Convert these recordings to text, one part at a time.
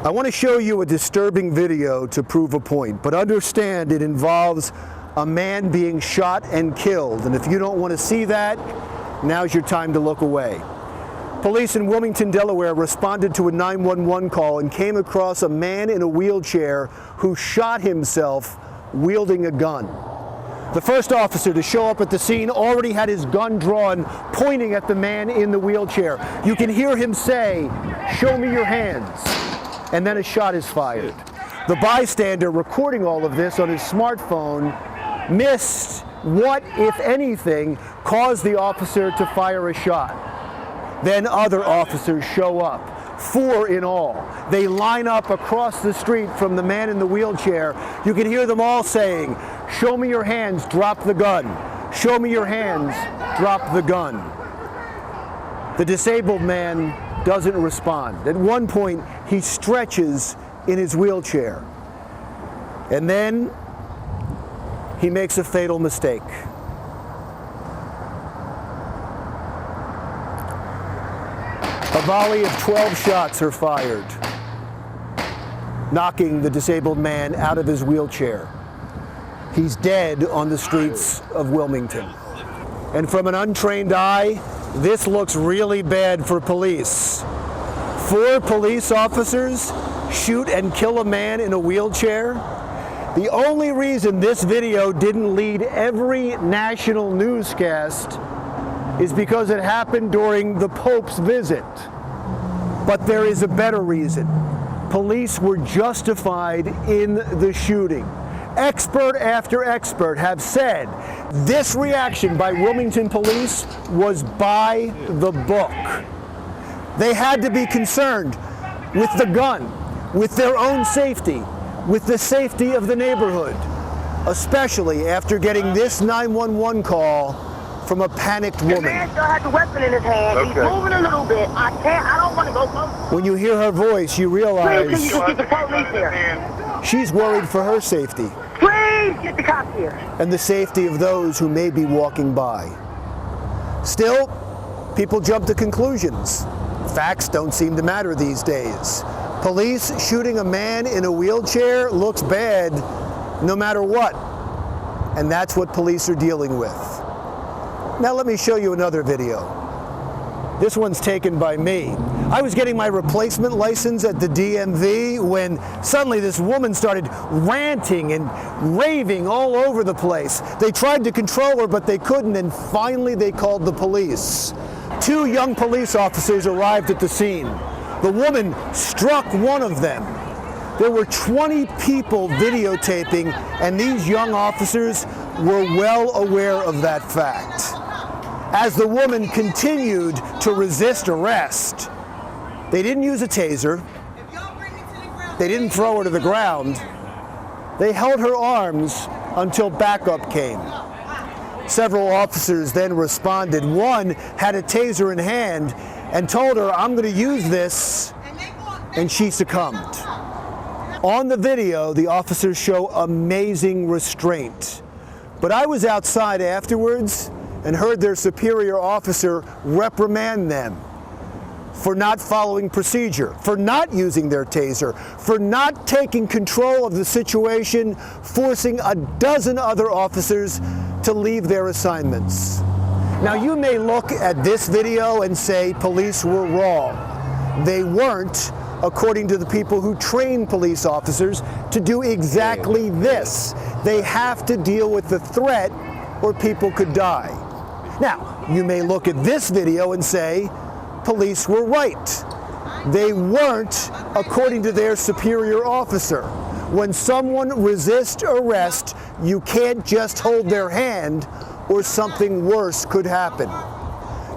I want to show you a disturbing video to prove a point, but understand it involves a man being shot and killed. And if you don't want to see that, now's your time to look away. Police in Wilmington, Delaware responded to a 911 call and came across a man in a wheelchair who shot himself wielding a gun. The first officer to show up at the scene already had his gun drawn, pointing at the man in the wheelchair. You can hear him say, "Show me your hands." And then a shot is fired. The bystander recording all of this on his smartphone missed what, if anything, caused the officer to fire a shot. Then other officers show up, 4 in all. They line up across the street from the man in the wheelchair. You can hear them all saying, "Show me your hands, drop the gun. Show me your hands, drop the gun." The disabled man doesn't respond. At one point, he stretches in his wheelchair. And then he makes a fatal mistake. A volley of 12 shots are fired, knocking the disabled man out of his wheelchair. He's dead on the streets of Wilmington. And from an untrained eye, this looks really bad for police. 4 police officers shoot and kill a man in a wheelchair. The only reason this video didn't lead every national newscast is because it happened during the Pope's visit. But there is a better reason. Police were justified in the shooting. Expert after expert have said this reaction by Wilmington police was by the book. They had to be concerned with the gun, with their own safety, with the safety of the neighborhood, especially after getting this 911 call from a panicked woman. The man still has the weapon in his hand. Okay. He's moving a little bit. I don't want to go close. When you hear her voice, you realize please, can you get the police here? She's worried for her safety. Please get the cops here. And the safety of those who may be walking by. Still, people jump to conclusions. Facts don't seem to matter these days. Police shooting a man in a wheelchair looks bad no matter what. And that's what police are dealing with. Now let me show you another video. This one's taken by me. I was getting my replacement license at the DMV when suddenly this woman started ranting and raving all over the place. They tried to control her, but they couldn't, and finally they called the police. 2 young police officers arrived at the scene. The woman struck one of them. There were 20 people videotaping, and these young officers were well aware of that fact. As the woman continued to resist arrest, they didn't use a taser. They didn't throw her to the ground. They held her arms until backup came. Several officers then responded. One had a taser in hand and told her, "I'm going to use this," and she succumbed. On the video, the officers show amazing restraint. But I was outside afterwards and heard their superior officer reprimand them for not following procedure, for not using their taser, for not taking control of the situation, forcing a dozen other officers to leave their assignments. Now, you may look at this video and say police were wrong. They weren't, according to the people who train police officers to do exactly this. They have to deal with the threat or people could die. Now, you may look at this video and say police were right. They weren't, according to their superior officer. When someone resists arrest, you can't just hold their hand or something worse could happen.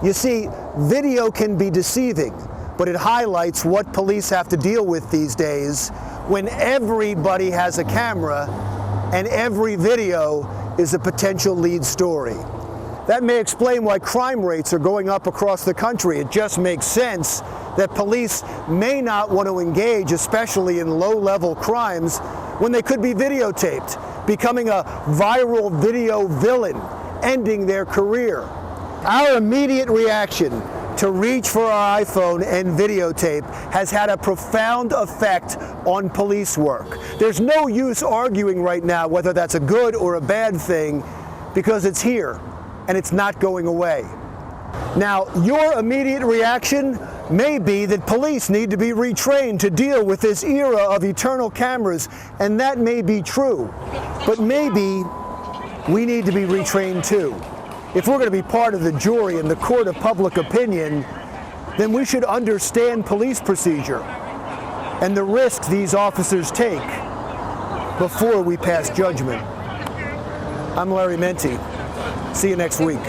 You see, video can be deceiving, but it highlights what police have to deal with these days when everybody has a camera and every video is a potential lead story. That may explain why crime rates are going up across the country. It just makes sense that police may not want to engage, especially in low-level crimes, when they could be videotaped, becoming a viral video villain, ending their career. Our immediate reaction to reach for our iPhone and videotape has had a profound effect on police work. There's no use arguing right now whether that's a good or a bad thing, because it's here and it's not going away. Now, your immediate reaction may be that police need to be retrained to deal with this era of eternal cameras, and that may be true. But maybe we need to be retrained too. If we're going to be part of the jury in the court of public opinion, then we should understand police procedure and the risks these officers take before we pass judgment. I'm Larry Menti. See you next week.